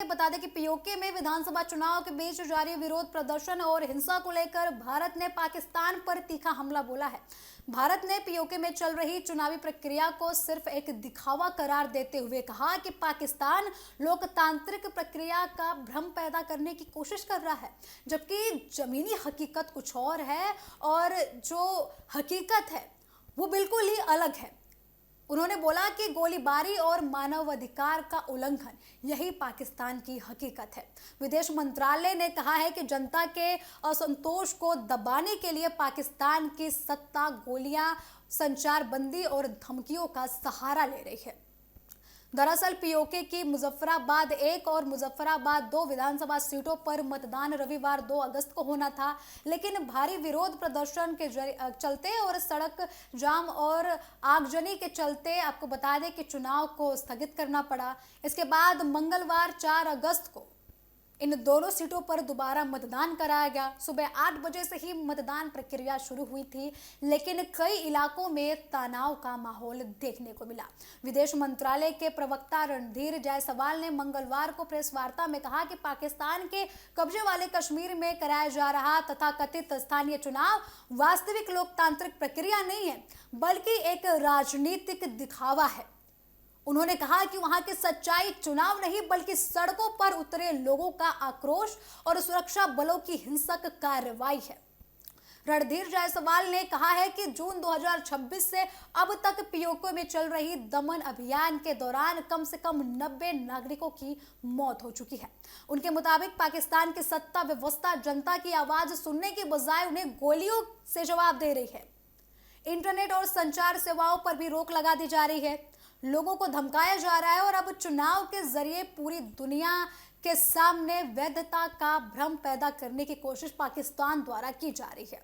बता दें कि पीओके में विधानसभा चुनाव के बीच जारी विरोध प्रदर्शन और हिंसा को लेकर भारत ने पाकिस्तान पर तीखा हमला बोला है। भारत ने पीओके में चल रही चुनावी प्रक्रिया को सिर्फ एक दिखावा करार देते हुए कहा कि पाकिस्तान लोकतांत्रिक प्रक्रिया का भ्रम पैदा करने की कोशिश कर रहा है, जबकि जमीनी हकीकत कुछ और है और जो हकीकत है वो बिल्कुल ही अलग है। उन्होंने बोला कि गोलीबारी और मानवाधिकार का उल्लंघन यही पाकिस्तान की हकीकत है। विदेश मंत्रालय ने कहा है कि जनता के असंतोष को दबाने के लिए पाकिस्तान की सत्ता गोलियां, संचार बंदी और धमकियों का सहारा ले रही है। दरअसल पीओके की मुजफ्फराबाद 1 और मुजफ्फराबाद 2 विधानसभा सीटों पर मतदान रविवार 2 अगस्त को होना था, लेकिन भारी विरोध प्रदर्शन के चलते और सड़क जाम और आगजनी के चलते आपको बता दें कि चुनाव को स्थगित करना पड़ा। इसके बाद मंगलवार 4 अगस्त को इन दोनों सीटों पर दोबारा मतदान कराया गया। सुबह 8 बजे से ही मतदान प्रक्रिया शुरू हुई थी, लेकिन कई इलाकों में तनाव का माहौल देखने को मिला। विदेश मंत्रालय के प्रवक्ता रणधीर जायसवाल ने मंगलवार को प्रेस वार्ता में कहा कि पाकिस्तान के कब्जे वाले कश्मीर में कराया जा रहा तथाकथित स्थानीय चुनाव वास्तविक लोकतांत्रिक प्रक्रिया नहीं है, बल्कि एक राजनीतिक दिखावा है। उन्होंने कहा कि वहां की सच्चाई चुनाव नहीं बल्कि सड़कों पर उतरे लोगों का आक्रोश और सुरक्षा बलों की हिंसक कार्रवाई है। रणधीर जायसवाल ने कहा है कि जून 2026 से अब तक पीओके में चल रही दमन अभियान के दौरान कम से कम 90 नागरिकों की मौत हो चुकी है। उनके मुताबिक पाकिस्तान की सत्ता व्यवस्था जनता की आवाज सुनने की बजाय उन्हें गोलियों से जवाब दे रही है। इंटरनेट और संचार सेवाओं पर भी रोक लगा दी जा रही है। लोगों को धमकाया जा रहा है और अब चुनाव के जरिए पूरी दुनिया के सामने वैधता का भ्रम पैदा करने की कोशिश पाकिस्तान द्वारा की जा रही है।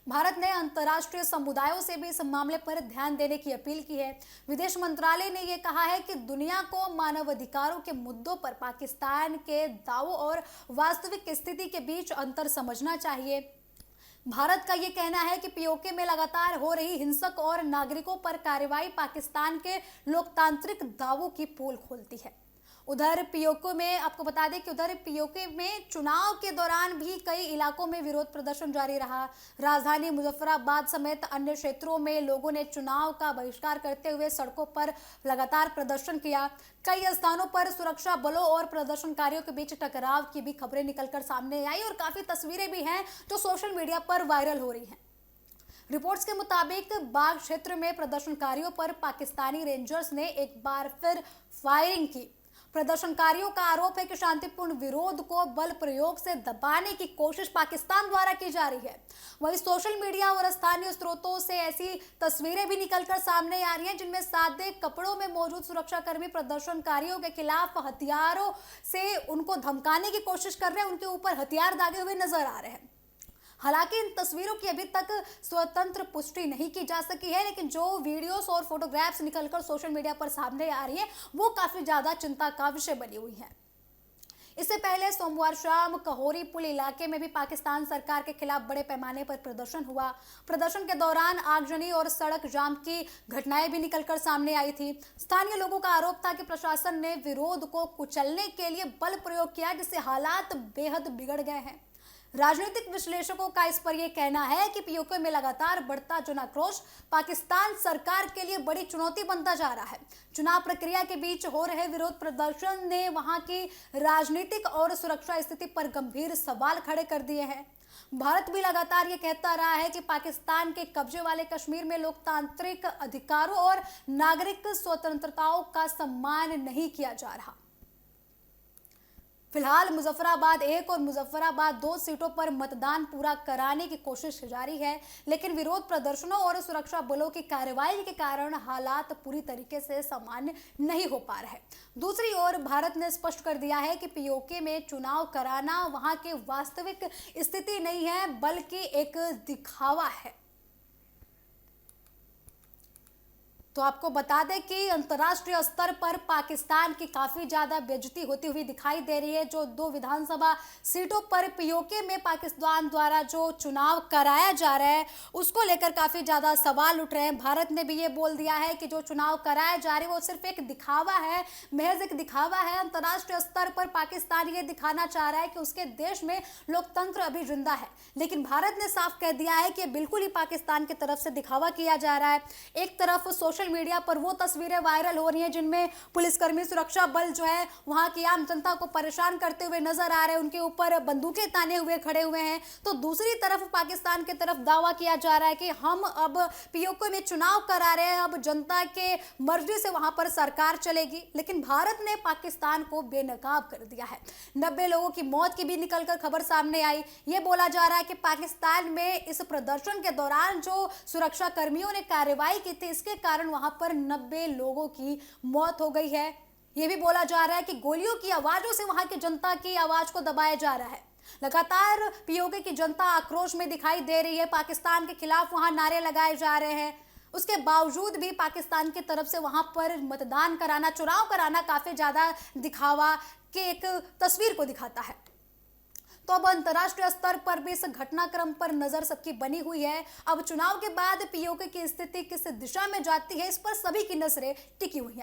भारत ने अंतर्राष्ट्रीय समुदायों से भी इस मामले पर ध्यान देने की अपील की है। विदेश मंत्रालय ने यह कहा है कि दुनिया को मानवाधिकारों के मुद्दों पर पाकिस्तान के दावों और वास्तविक स्थिति के बीच अंतर समझना चाहिए। भारत का यह कहना है कि पीओके में लगातार हो रही हिंसक और नागरिकों पर कार्रवाई पाकिस्तान के लोकतांत्रिक दावों की पोल खोलती है। उधर पीओके में आपको बता दें कि पीओके में चुनाव के दौरान भी कई इलाकों में विरोध प्रदर्शन जारी रहा। राजधानी मुजफ्फराबाद समेत अन्य क्षेत्रों में लोगों ने चुनाव का बहिष्कार करते हुए सड़कों पर लगातार प्रदर्शन किया। कई स्थानों पर सुरक्षा बलों और प्रदर्शनकारियों के बीच टकराव की भी खबरें निकलकर सामने आई और काफी तस्वीरें भी हैं जो सोशल मीडिया पर वायरल हो रही हैं। रिपोर्ट्स के मुताबिक बाग क्षेत्र में प्रदर्शनकारियों पर पाकिस्तानी रेंजर्स ने एक बार फिर फायरिंग की। प्रदर्शनकारियों का आरोप है कि शांतिपूर्ण विरोध को बल प्रयोग से दबाने की कोशिश पाकिस्तान द्वारा की जा रही है। वहीं सोशल मीडिया और स्थानीय स्रोतों से ऐसी तस्वीरें भी निकलकर सामने आ रही हैं जिनमें सादे कपड़ों में मौजूद सुरक्षाकर्मी प्रदर्शनकारियों के खिलाफ हथियारों से उनको धमकाने की कोशिश कर रहे हैं, उनके ऊपर हथियार दागे हुए नजर आ रहे हैं। हालांकि इन तस्वीरों की अभी तक स्वतंत्र पुष्टि नहीं की जा सकी है, लेकिन जो वीडियोस और फोटोग्राफ्स निकलकर सोशल मीडिया पर सामने आ रही है वो काफी ज्यादा चिंता का विषय बनी हुई है। इससे पहले सोमवार शाम कहोरी पुल इलाके में भी पाकिस्तान सरकार के खिलाफ बड़े पैमाने पर प्रदर्शन हुआ। प्रदर्शन के दौरान आगजनी और सड़क जाम की घटनाएं भी निकलकर सामने आई थी। स्थानीय लोगों का आरोप था कि प्रशासन ने विरोध को कुचलने के लिए बल प्रयोग किया, जिससे हालात बेहद बिगड़ गए हैं। राजनीतिक विश्लेषकों का इस पर यह कहना है कि पीओके में लगातार बढ़ता जन आक्रोश पाकिस्तान सरकार के लिए बड़ी चुनौती बनता जा रहा है। चुनाव प्रक्रिया के बीच हो रहे विरोध प्रदर्शन ने वहां की राजनीतिक और सुरक्षा स्थिति पर गंभीर सवाल खड़े कर दिए हैं। भारत भी लगातार ये कहता रहा है कि पाकिस्तान के कब्जे वाले कश्मीर में लोकतांत्रिक अधिकारों और नागरिक स्वतंत्रताओं का सम्मान नहीं किया जा रहा। फिलहाल मुजफ्फराबाद 1 और मुजफ्फराबाद 2 सीटों पर मतदान पूरा कराने की कोशिश जारी है, लेकिन विरोध प्रदर्शनों और सुरक्षा बलों की कार्रवाई के कारण हालात पूरी तरीके से सामान्य नहीं हो पा रहे। दूसरी ओर भारत ने स्पष्ट कर दिया है कि पीओके में चुनाव कराना वहां की वास्तविक स्थिति नहीं है, बल्कि एक दिखावा है। तो आपको बता दें कि अंतर्राष्ट्रीय स्तर पर पाकिस्तान की काफी ज्यादा बेइज्जती होती हुई दिखाई दे रही है। जो 2 विधानसभा सीटों पर पीओके में पाकिस्तान द्वारा जो चुनाव कराया जा रहा है उसको लेकर काफी ज्यादा सवाल उठ रहे हैं। भारत ने भी ये बोल दिया है कि जो चुनाव कराए जा रहे हैं वो सिर्फ एक दिखावा है, महज एक दिखावा है। अंतर्राष्ट्रीय स्तर पर पाकिस्तान ये दिखाना चाह रहा है कि उसके देश में लोकतंत्र अभी जिंदा है, लेकिन भारत ने साफ कह दिया है कि बिल्कुल ही पाकिस्तान की तरफ से दिखावा किया जा रहा है। एक तरफ सोशल मीडिया पर वो तस्वीरें वायरल हो रही हैं जिनमें पुलिसकर्मी, सुरक्षा बल जो है वहां की आम जनता को परेशान करते हुए नजर आ रहे हैं, उनके ऊपर बंदूकें ताने हुए खड़े हुए हैं। तो दूसरी तरफ पाकिस्तान की तरफ दावा किया जा रहा है कि हम अब पीओके में चुनाव करा रहे हैं, अब जनता के मर्जी से वहां पर सरकार चलेगी। लेकिन भारत ने पाकिस्तान को बेनकाब कर दिया है। 90 लोगों की मौत की भी निकलकर खबर सामने आई। ये बोला जा रहा है कि पाकिस्तान में इस प्रदर्शन के दौरान जो सुरक्षा कर्मियों ने कार्रवाई की थी इसके कारण वहां पर 90 लोगों की मौत हो गई है। यह भी बोला जा रहा है कि गोलियों की आवाजों से वहां की जनता की आवाज को दबाया जा रहा है। लगातार पीओके की जनता आक्रोश में दिखाई दे रही है। पाकिस्तान के खिलाफ वहां नारे लगाए जा रहे हैं। उसके बावजूद भी पाकिस्तान की तरफ से वहां पर मतदान कराना, चुनाव कराना काफी ज्यादा दिखावा के एक तस्वीर को दिखाता है। तो अब अंतर्राष्ट्रीय स्तर पर भी इस घटनाक्रम पर नजर सबकी बनी हुई है। अब चुनाव के बाद पीओके की स्थिति किस दिशा में जाती है इस पर सभी की नजरें टिकी हुई हैं।